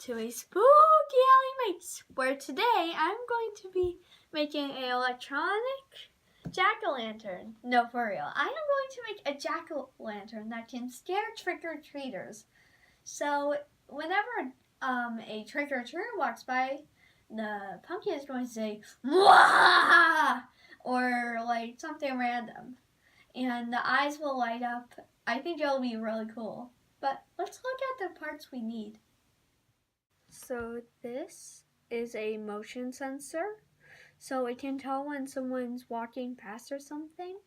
to a spooky Alli Makes, where today I'm going to be making an electronic jack-o'-lantern. No, for real. I am going to make a jack-o'-lantern that can scare trick-or-treaters. So whenever a trick-or-treater walks by, the pumpkin is going to say, "Mwah!" or like something random. And the eyes will light up. I think it'll be really cool. But let's look at the parts we need. So this is a motion sensor. So it can tell when someone's walking past or something.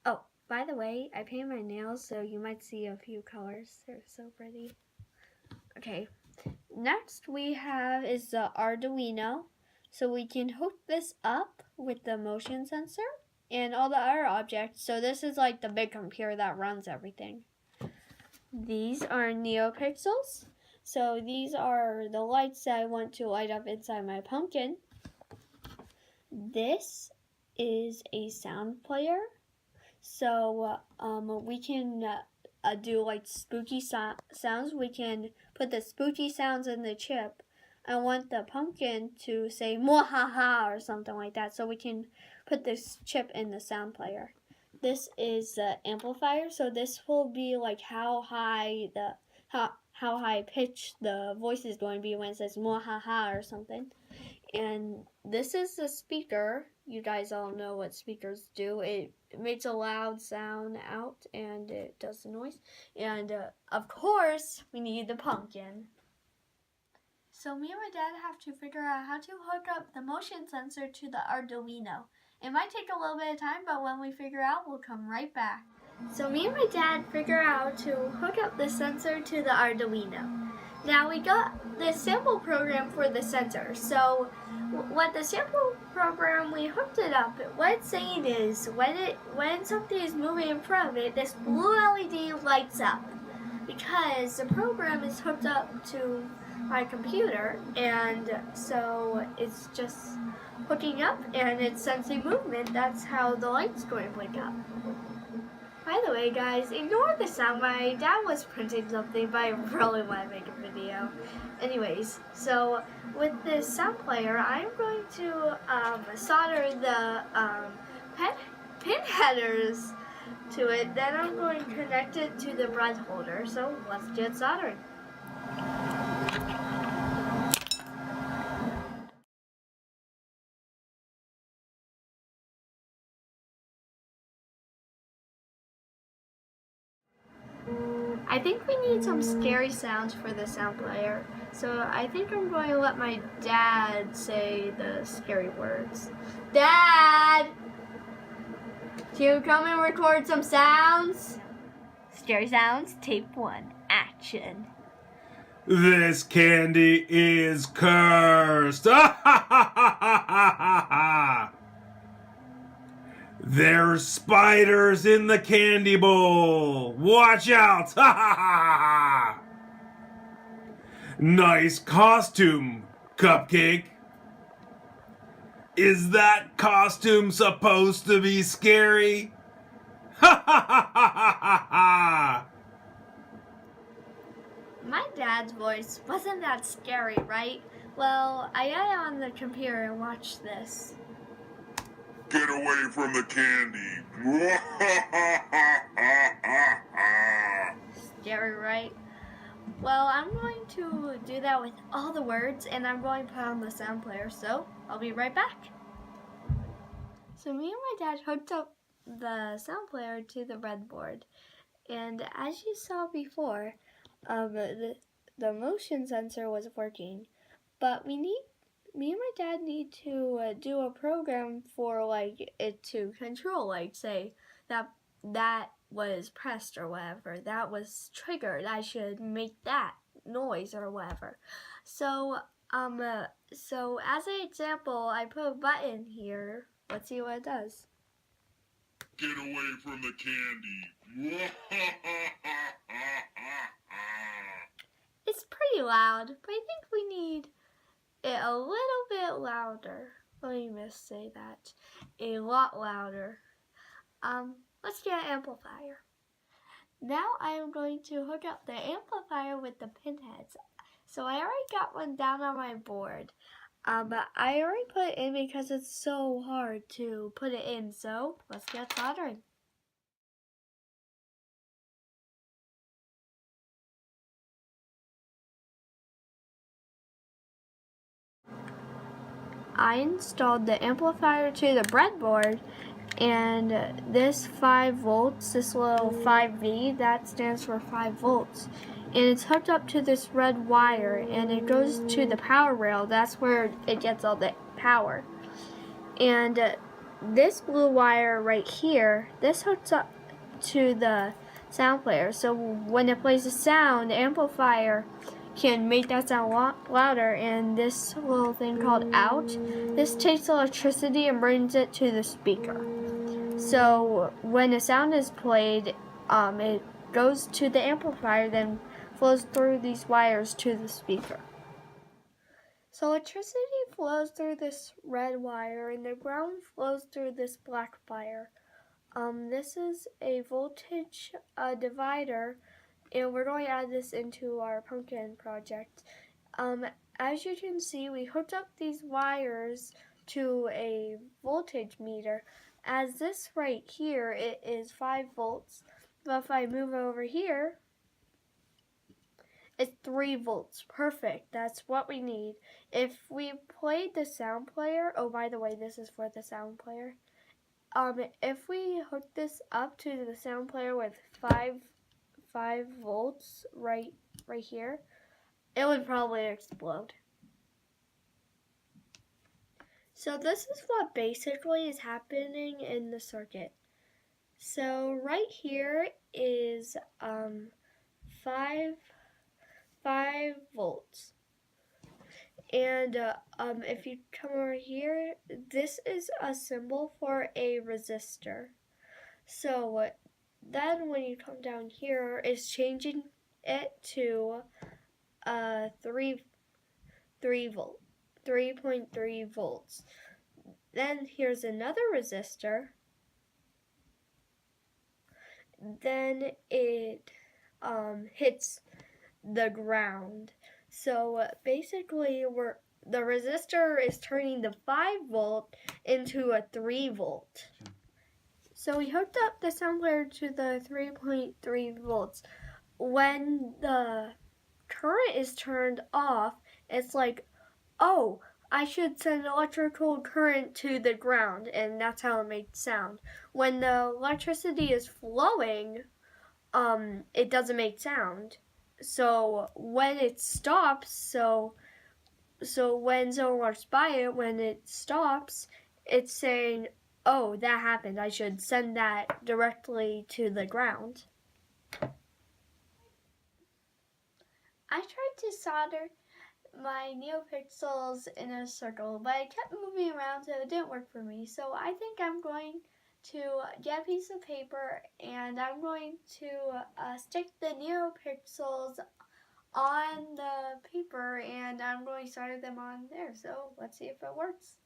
Oh, by the way, I painted my nails, so you might see a few colors. They're so pretty. Okay, next we have is the Arduino. So we can hook this up with the motion sensor and all the other objects. So this is like the big computer that runs everything. These are NeoPixels. So these are the lights that I want to light up inside my pumpkin. This is a sound player. So we can do like spooky sounds. We can put the spooky sounds in the chip. I want the pumpkin to say "mwahaha" or something like that. So we can put this chip in the sound player. This is the amplifier. So this will be like how high pitch the voice is going to be when it says "mwahaha" or something. And this is the speaker. You guys all know what speakers do. It makes a loud sound out and it does the noise. And of course, we need the pumpkin. So me and my dad have to figure out how to hook up the motion sensor to the Arduino. It might take a little bit of time, but when we figure out, we'll come right back. So me and my dad figure out to hook up the sensor to the Arduino. Now we got the sample program for the sensor. So what the sample program, we hooked it up. What it's saying is when something is moving in front of it, this blue LED lights up because the program is hooked up to my computer, and so it's just hooking up and it's sensing movement. That's how the light's going to blink up. By the way, guys, ignore the sound. My dad was printing something, but I really want to make a video. Anyways, so with this sound player, I'm going to solder the pin headers to it. Then I'm going to connect it to the bread holder. So let's get soldering. I think we need some scary sounds for the sound player. So I think I'm going to let my dad say the scary words. Dad! Can you come and record some sounds? Scary sounds, tape 1, action. This candy is cursed! There's spiders in the candy bowl! Watch out! Nice costume, Cupcake. Is that costume supposed to be scary? My dad's voice wasn't that scary, right? Well, I got it on the computer and watched this. Get away from the candy. Scary, right? Well, I'm going to do that with all the words, and I'm going to put on the sound player, so I'll be right back. So me and my dad hooked up the sound player to the Redboard, and as you saw before, the motion sensor was working, but me and my dad need to do a program for like it to control, like say that was pressed or whatever, that was triggered, I should make that noise or whatever. So so as an example, I put a button here. Let's see what it does. Get away from the candy. It's pretty loud, but I think we need it a little bit louder. Let me say that. A lot louder. Let's get an amplifier. Now I am going to hook up the amplifier with the pin heads. So I already got one down on my board. But I already put it in because it's so hard to put it in. So let's get soldering. I installed the amplifier to the breadboard, and this 5 volts, this little 5V, that stands for 5 volts. And it's hooked up to this red wire, and it goes to the power rail. That's where it gets all the power. And this blue wire right here, this hooks up to the sound player. So when it plays a sound, the amplifier can make that sound louder. And this little thing called out, this takes electricity and brings it to the speaker. So when a sound is played, it goes to the amplifier, then flows through these wires to the speaker. So electricity flows through this red wire, and the ground flows through this black wire. This is a voltage divider, and we're going to add this into our pumpkin project. As you can see, we hooked up these wires to a voltage meter. As this right here, it is 5 volts, but if I move over here, it's 3 volts. Perfect. That's what we need. If we played the sound player, oh, by the way, this is for the sound player. If we hook this up to the sound player with 5 volts right here, it would probably explode. So this is what basically is happening in the circuit. So right here is 5 volts. And if you come over here, this is a symbol for a resistor. So then when you come down here, it's changing it to 3.3 volts. Then here's another resistor. Then it hits the ground. So basically, the resistor is turning the 5 volt into a 3 volt. So we hooked up the sound player to the 3.3 volts. When the current is turned off, it's like, oh, I should send electrical current to the ground, and that's how it makes sound. When the electricity is flowing, it doesn't make sound. So when it stops, so when someone walks by it, when it stops, it's saying, oh, that happened. I should send that directly to the ground. I tried to solder my NeoPixels in a circle, but it kept moving around, so it didn't work for me. So I think I'm going to get a piece of paper, and I'm going to stick the NeoPixels on the paper, and I'm going to solder them on there. So let's see if it works.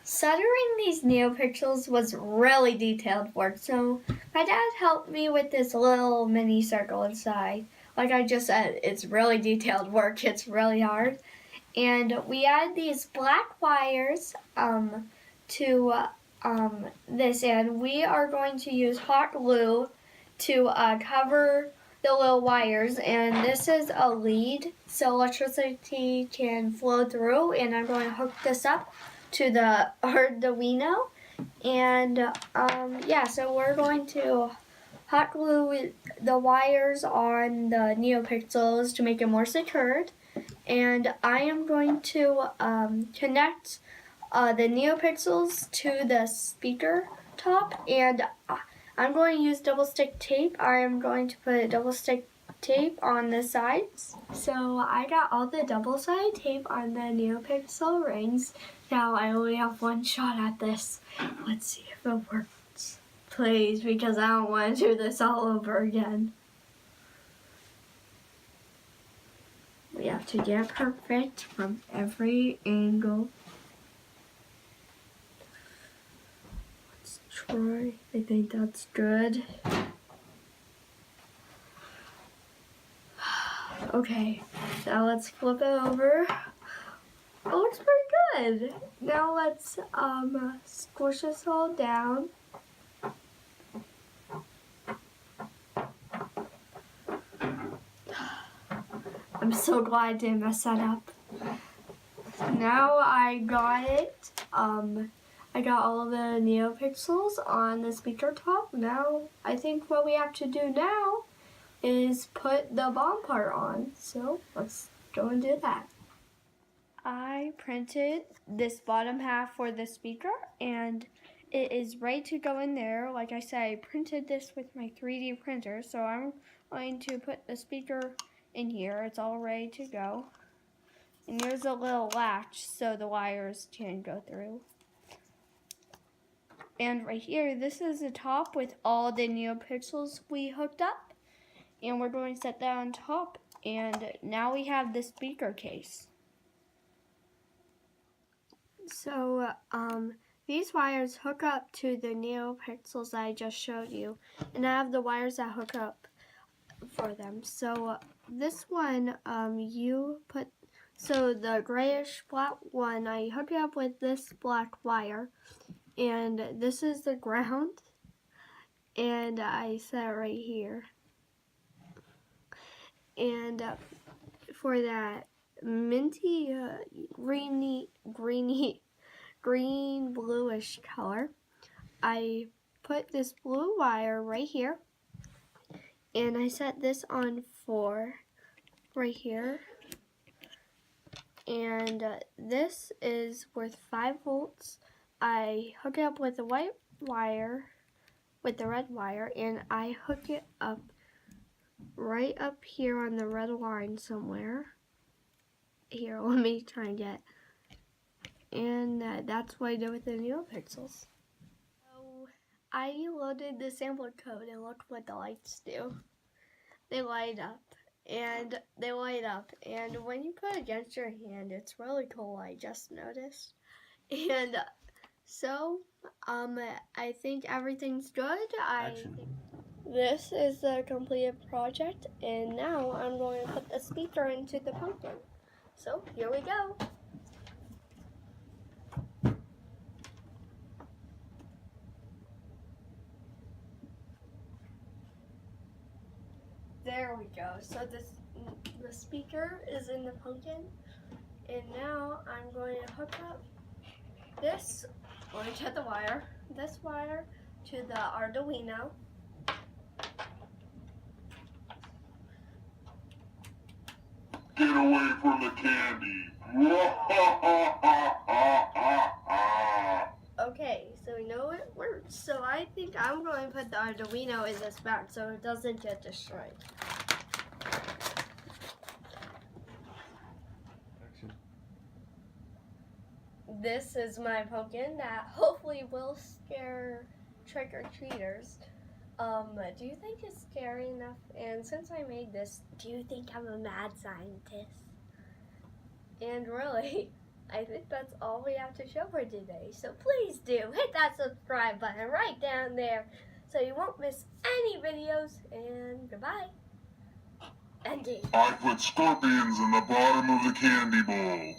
Soldering these NeoPixels was really detailed work, so my dad helped me with this little mini circle inside. Like I just said, it's really detailed work, it's really hard. And we added these black wires to this, and we are going to use hot glue to cover the little wires, and this is a lead so electricity can flow through, and I'm going to hook this up to the Arduino, and yeah, so we're going to hot glue the wires on the NeoPixels to make it more secured, and I am going to connect the NeoPixels to the speaker top, and I'm going to use double stick tape. I am going to put double stick tape on the sides. So I got all the double sided tape on the NeoPixel rings. Now I only have one shot at this. Let's see if it works. Please, because I don't want to do this all over again. We have to get perfect from every angle. try. I think that's good. Okay, now let's flip it over. It looks pretty good. Now let's squish this all down. I'm so glad I didn't mess that up. Now I got it. I got all of the NeoPixels on the speaker top. Now I think what we have to do now is put the bottom part on. So let's go and do that. I printed this bottom half for the speaker and it is ready to go in there. Like I said, I printed this with my 3D printer, so I'm going to put the speaker in here. It's all ready to go. And there's a little latch so the wires can go through. And right here, this is the top with all the NeoPixels we hooked up. And we're going to set that on top. And now we have the speaker case. So, these wires hook up to the NeoPixels that I just showed you. And I have the wires that hook up for them. So, this one, so the grayish black one, I hook it up with this black wire. And this is the ground. And I set it right here. And for that minty, green bluish color, I put this blue wire right here. And I set this on for right here. And this is worth 5 volts. I hook it up with the white wire, with the red wire, and I hook it up right up here on the red line somewhere. Here, let me try and get. And that's what I did with the NeoPixels. So I loaded the sampler code and look what the lights do. They light up. And they light up. And when you put it against your hand, it's really cool, I just noticed. And so, I think everything's good. This is the completed project, and now I'm going to put the speaker into the pumpkin. So, here we go. There we go. So the speaker is in the pumpkin, and now I'm going to hook up this, going to the wire, this wire to the Arduino. Get away from the candy. Okay, so we know it works. So I think I'm going to put the Arduino in this bag so it doesn't get destroyed. This is my pumpkin that hopefully will scare trick-or-treaters. Do you think it's scary enough? And since I made this, do you think I'm a mad scientist? And really, I think that's all we have to show for today. So please do hit that subscribe button right down there so you won't miss any videos. And goodbye. Ending. I put scorpions in the bottom of the candy bowl.